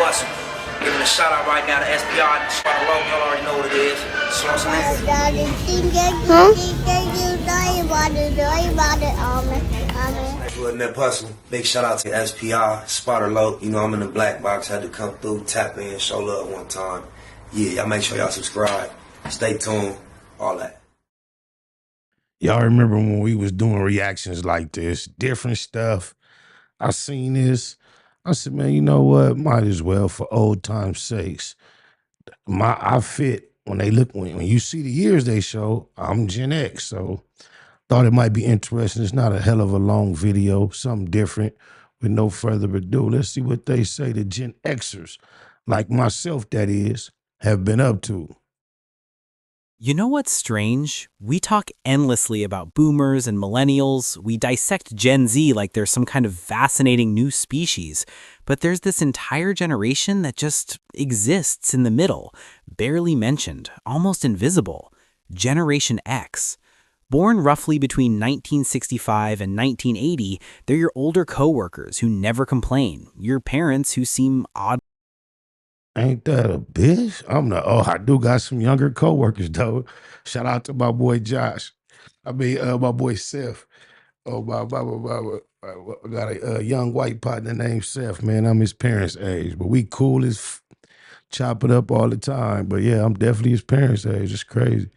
Puzzle. Giving a shout out right now to SPR and Sparta Low. Y'all already know what it is. Little Nip Hustle. Big shout out to SPR, Sparta Low. You know I'm in the black box. Had to come through, tap in, show love one time. Yeah, y'all make sure y'all subscribe. Stay tuned. All that. Y'all remember when we was doing reactions like this, different stuff. I seen this. I said, man, you know what? Might as well for old time's sakes. I fit when you see the years they show, I'm Gen X, so thought it might be interesting. It's not a hell of a long video, something different. With no further ado, let's see what they say the Gen Xers, like myself that is, have been up to. You know what's strange? We talk endlessly about boomers and millennials. We dissect Gen Z like they're some kind of fascinating new species. But there's this entire generation that just exists in the middle, barely mentioned, almost invisible. Generation X. Born roughly between 1965 and 1980, they're your older coworkers who never complain, your parents who seem odd. Ain't that a bitch? I do got some younger coworkers though. Shout out to my boy Josh. My boy Seth. I got a young white partner named Seth, man. I'm his parents' age, but we cool as chop it up all the time. But yeah, I'm definitely his parents' age. It's crazy.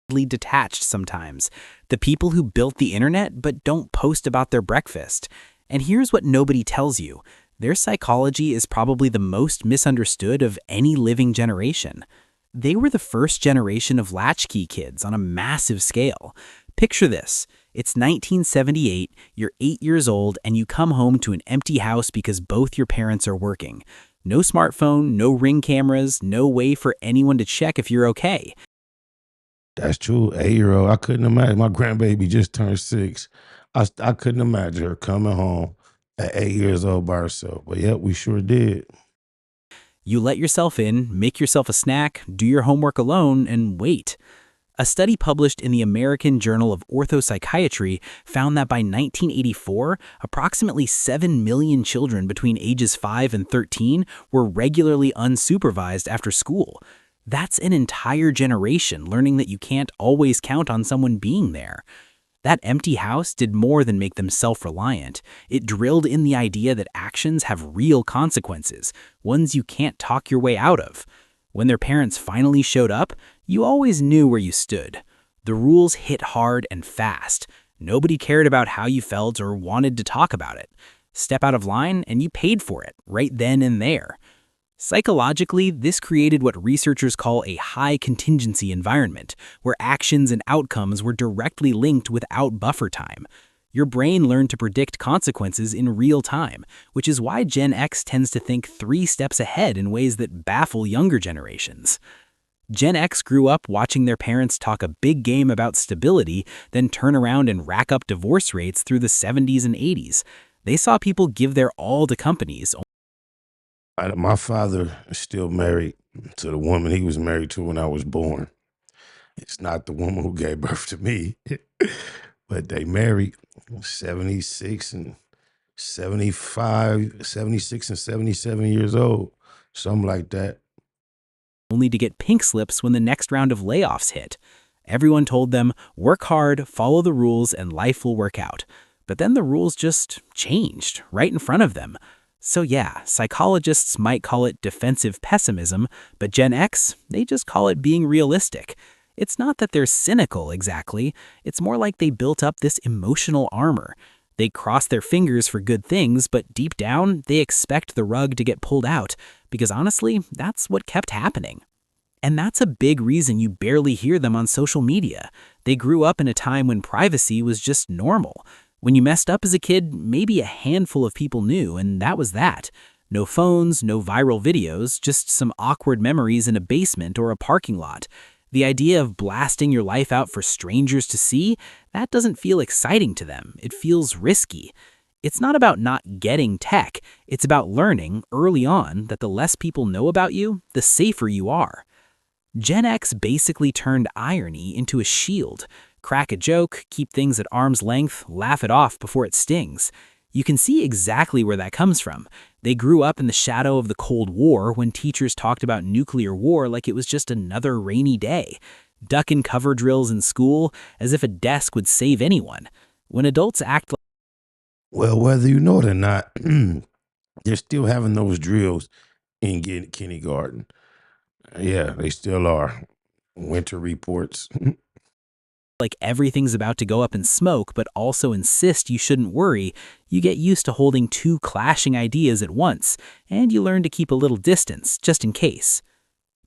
Detached sometimes. The people who built the internet but don't post about their breakfast. And here's what nobody tells you. Their psychology is probably the most misunderstood of any living generation. They were the first generation of latchkey kids on a massive scale. Picture this. It's 1978, you're 8 years old, and you come home to an empty house because both your parents are working. No smartphone, no Ring cameras, no way for anyone to check if you're okay. That's true. 8-year-old, I couldn't imagine. My grandbaby just turned 6. I couldn't imagine her coming home at 8 years old by herself. But yeah, we sure did. You let yourself in, make yourself a snack, do your homework alone, and wait. A study published in the American Journal of Orthopsychiatry found that by 1984, approximately 7 million children between ages 5 and 13 were regularly unsupervised after school. That's an entire generation learning that you can't always count on someone being there. That empty house did more than make them self-reliant. It drilled in the idea that actions have real consequences, ones you can't talk your way out of. When their parents finally showed up, you always knew where you stood. The rules hit hard and fast. Nobody cared about how you felt or wanted to talk about it. Step out of line and you paid for it, right then and there. Psychologically, this created what researchers call a high contingency environment, where actions and outcomes were directly linked without buffer time. Your brain learned to predict consequences in real time, which is why Gen X tends to think 3 steps ahead in ways that baffle younger generations. Gen X grew up watching their parents talk a big game about stability, then turn around and rack up divorce rates through the 70s and 80s. They saw people give their all to companies. My father is still married to the woman he was married to when I was born. It's not the woman who gave birth to me, but they married 76 and 75, 76 and 77 years old, something like that. Only to get pink slips when the next round of layoffs hit. Everyone told them, work hard, follow the rules, and life will work out. But then the rules just changed right in front of them. So yeah, psychologists might call it defensive pessimism, but Gen X, they just call it being realistic. It's not that they're cynical exactly, it's more like they built up this emotional armor. They cross their fingers for good things, but deep down, they expect the rug to get pulled out, because honestly, that's what kept happening. And that's a big reason you barely hear them on social media. They grew up in a time when privacy was just normal. When you messed up as a kid, maybe a handful of people knew, and that was that. No phones, no viral videos, just some awkward memories in a basement or a parking lot. The idea of blasting your life out for strangers to see, that doesn't feel exciting to them. It feels risky. It's not about not getting tech. It's about learning early on that the less people know about you, the safer you are. Gen X basically turned irony into a shield. Crack a joke, keep things at arm's length, laugh it off before it stings. You can see exactly where that comes from. They grew up in the shadow of the Cold War when teachers talked about nuclear war like it was just another rainy day. Duck and cover drills in school as if a desk would save anyone. When adults act like Well, whether you know it or not, they're still having those drills in kindergarten. Yeah, they still are. Winter reports. everything's about to go up in smoke but also insist you shouldn't worry, you get used to holding two clashing ideas at once, and you learn to keep a little distance just in case.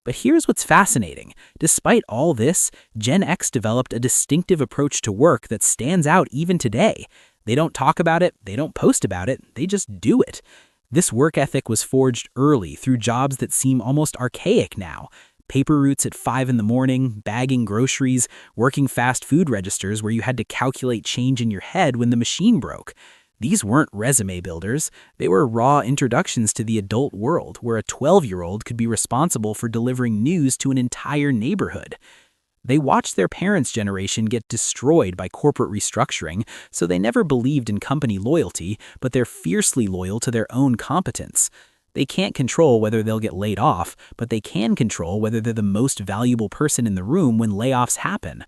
But here's what's fascinating. Despite all this, Gen X developed a distinctive approach to work that stands out even today. They don't talk about it, they don't post about it, they just do it. This work ethic was forged early through jobs that seem almost archaic now. Paper routes at 5 in the morning, bagging groceries, working fast food registers where you had to calculate change in your head when the machine broke. These weren't resume builders. They were raw introductions to the adult world where a 12-year-old could be responsible for delivering news to an entire neighborhood. They watched their parents' generation get destroyed by corporate restructuring, so they never believed in company loyalty, but they're fiercely loyal to their own competence. They can't control whether they'll get laid off, but they can control whether they're the most valuable person in the room when layoffs happen.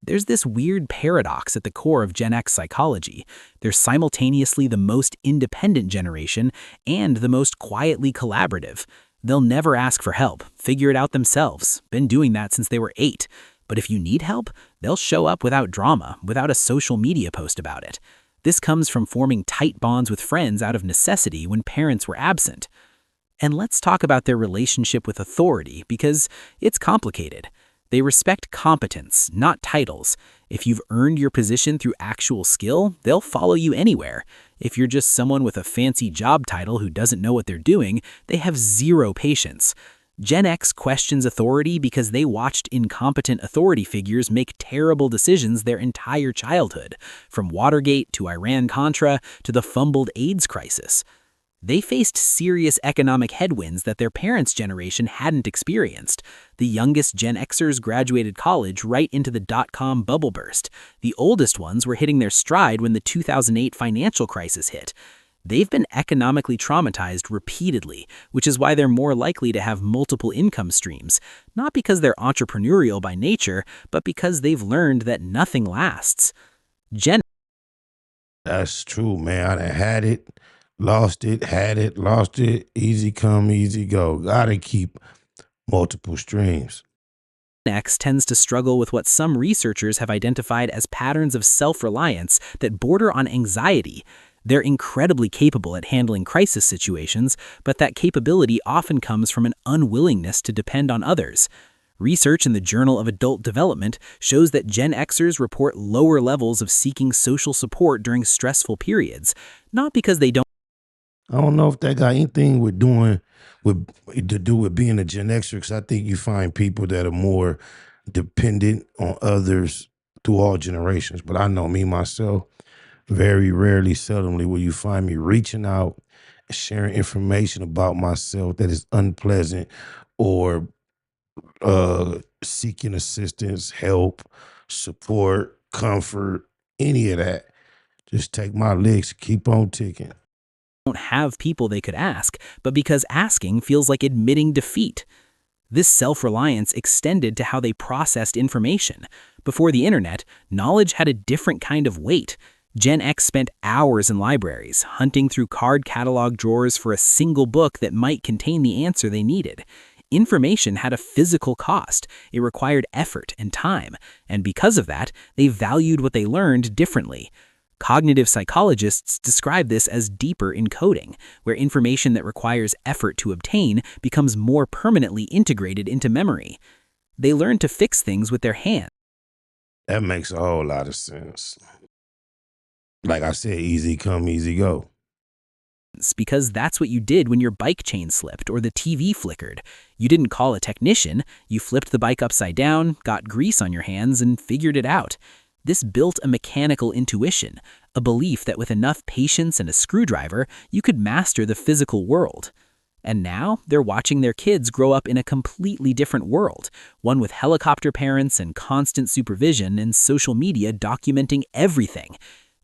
There's this weird paradox at the core of Gen X psychology. They're simultaneously the most independent generation and the most quietly collaborative. They'll never ask for help, figure it out themselves, been doing that since they were 8. But if you need help, they'll show up without drama, without a social media post about it. This comes from forming tight bonds with friends out of necessity when parents were absent. And let's talk about their relationship with authority, because it's complicated. They respect competence, not titles. If you've earned your position through actual skill, they'll follow you anywhere. If you're just someone with a fancy job title who doesn't know what they're doing, they have zero patience. Gen X questions authority because they watched incompetent authority figures make terrible decisions their entire childhood, from Watergate to Iran-Contra to the fumbled AIDS crisis. They faced serious economic headwinds that their parents' generation hadn't experienced. The youngest Gen Xers graduated college right into the dot-com bubble burst. The oldest ones were hitting their stride when the 2008 financial crisis hit. They've been economically traumatized repeatedly, which is why they're more likely to have multiple income streams, not because they're entrepreneurial by nature, but because they've learned that nothing lasts. That's true, man. I done had it, lost it, had it, lost it. Easy come, easy go. Gotta keep multiple streams. X tends to struggle with what some researchers have identified as patterns of self-reliance that border on anxiety. They're incredibly capable at handling crisis situations, but that capability often comes from an unwillingness to depend on others. Research in the Journal of Adult Development shows that Gen Xers report lower levels of seeking social support during stressful periods, not because they don't. I don't know if that got anything to do with being a Gen Xer, because I think you find people that are more dependent on others through all generations. But I know me, myself, very rarely, seldomly will you find me reaching out and sharing information about myself that is unpleasant or seeking assistance, help, support, comfort, any of that. Just take my licks, keep on ticking. Don't have people they could ask, but because asking feels like admitting defeat. This self-reliance extended to how they processed information. Before the internet, knowledge had a different kind of weight. Gen X spent hours in libraries, hunting through card catalog drawers for a single book that might contain the answer they needed. Information had a physical cost. It required effort and time, and because of that, they valued what they learned differently. Cognitive psychologists describe this as deeper encoding, where information that requires effort to obtain becomes more permanently integrated into memory. They learn to fix things with their hands. That makes a whole lot of sense. Like I said, easy come, easy go. Because that's what you did when your bike chain slipped or the TV flickered. You didn't call a technician, you flipped the bike upside down, got grease on your hands, and figured it out. This built a mechanical intuition, a belief that with enough patience and a screwdriver, you could master the physical world. And now, they're watching their kids grow up in a completely different world, one with helicopter parents and constant supervision and social media documenting everything.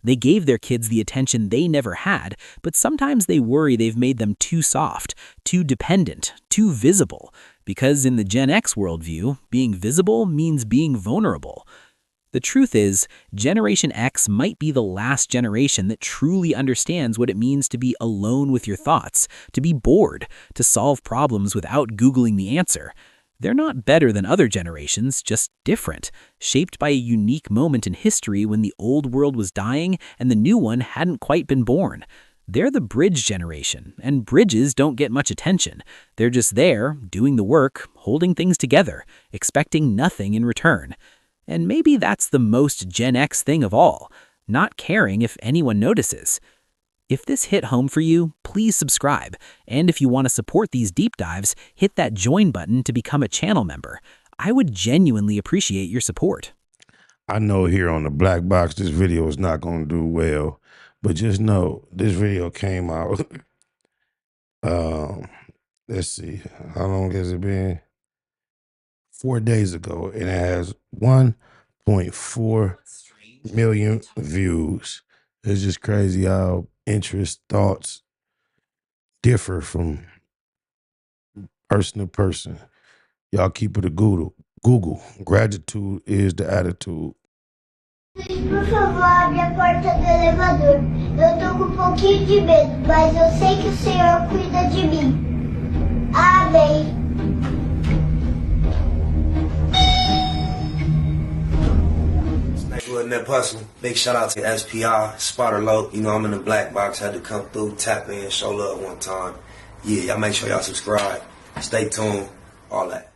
They gave their kids the attention they never had, but sometimes they worry they've made them too soft, too dependent, too visible. Because in the Gen X worldview, being visible means being vulnerable. The truth is, Generation X might be the last generation that truly understands what it means to be alone with your thoughts, to be bored, to solve problems without Googling the answer. They're not better than other generations, just different, shaped by a unique moment in history when the old world was dying and the new one hadn't quite been born. They're the bridge generation, and bridges don't get much attention. They're just there, doing the work, holding things together, expecting nothing in return. And maybe that's the most Gen X thing of all, not caring if anyone notices. If this hit home for you, please subscribe. And if you want to support these deep dives, hit that join button to become a channel member. I would genuinely appreciate your support. I know here on the Black Box, this video is not going to do well, but just know this video came out. Let's see, how long has it been? 4 days ago, and it has 1.4 million views. It's just crazy how interests, thoughts differ from person to person. Y'all keep it a Google. Gratitude is the attitude. Por favor, abre a porta do elevador. Eu tô com um pouquinho de medo, mas eu sei que o Senhor cuida de mim. Amém. Wasn't that hustle. Big shout out to SPI, Spotter Low. You know, I'm in the black box, had to come through, tap in, show love one time. Yeah, y'all make sure y'all subscribe. Stay tuned, all that.